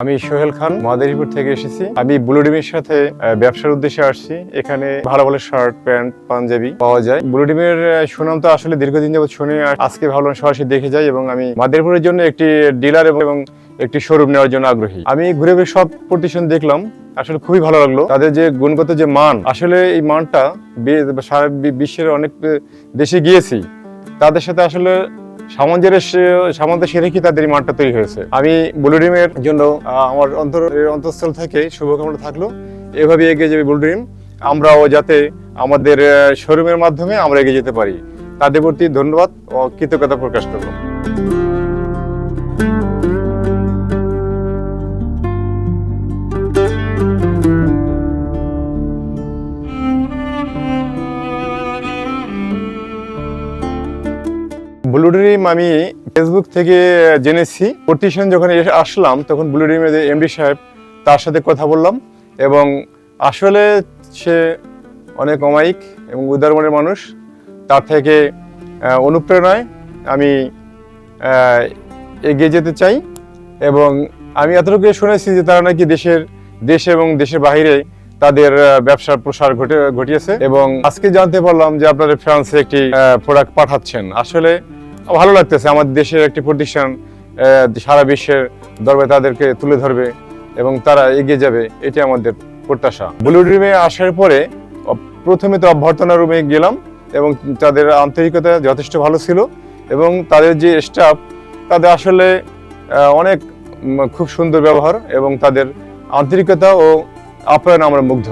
আমি সোহেল খান মাদারীপুর থেকে এসেছি। আমি ব্লু ডিমের সাথে ব্যবসার উদ্দেশ্যে আসছি। এখানে ভালো ভালো শার্ট, প্যান্ট, পাঞ্জাবি পাওয়া যায়। ব্লু ডিমের সুনাম তো আসলে দীর্ঘদিন যাবত শুনে আজকে ভাবলাম সরাসরি দেখে যাই এবং আমি মাদারীপুরের জন্য একটি ডিলার এবং একটি শোরুম নেওয়ার জন্য আগ্রহী। আমি ঘুরে ঘুরে সব প্রতিষ্ঠান দেখলাম, আসলে খুবই ভালো লাগলো। তাদের যে গুণগত যে মান, আসলে এই মানটা সারা বিশ্বের অনেক দেশে গিয়েছি, তাদের সাথে আসলে সামঞ্জস্য রেখে তাদের এই মানটা তৈরি হয়েছে। আমি ব্লু ডিমের জন্য আমার অন্তঃস্থল থেকে শুভকামনা থাকলো। এভাবে এগিয়ে যাবে ব্লু ডিম, আমরাও যাতে আমাদের শোরুমের মাধ্যমে আমরা এগিয়ে যেতে পারি। তাদের প্রতি ধন্যবাদ ও কৃতজ্ঞতা প্রকাশ করব। ব্লু ডিম আমি ফেসবুক থেকে জেনেছি। প্রতিষ্ঠান যখন আসলাম তখন ব্লু ডিমের যে এমডি সাহেব, তার সাথে কথা বললাম এবং আসলে সে অনেক অমায়িক এবং উদার মনের মানুষ। তার থেকে অনুপ্রেরণায় আমি এগিয়ে যেতে চাই এবং আমি এতটুকু শুনেছি যে তারা নাকি দেশে এবং দেশের বাইরে তাদের ব্যবসার প্রসার ঘটিয়েছে এবং আজকে জানতে পারলাম যে আপনারা ফ্রান্সে একটি প্রোডাক্ট পাঠাচ্ছেন। আসলে ভালো লাগতেছে, আমাদের দেশের একটি প্রতিষ্ঠান সারা বিশ্বের দরবারে তাদেরকে তুলে ধরবে এবং তারা এগিয়ে যাবে, এটি আমাদের প্রত্যাশা। ব্লু ডিমে আসার পরে প্রথমে তো অভ্যর্থনা রুমে গেলাম এবং তাদের আন্তরিকতা যথেষ্ট ভালো ছিল এবং তাদের যে স্টাফ, তাদের আসলে অনেক খুব সুন্দর ব্যবহার এবং তাদের আন্তরিকতা ও আপ্যায়ন আমরা মুগ্ধ।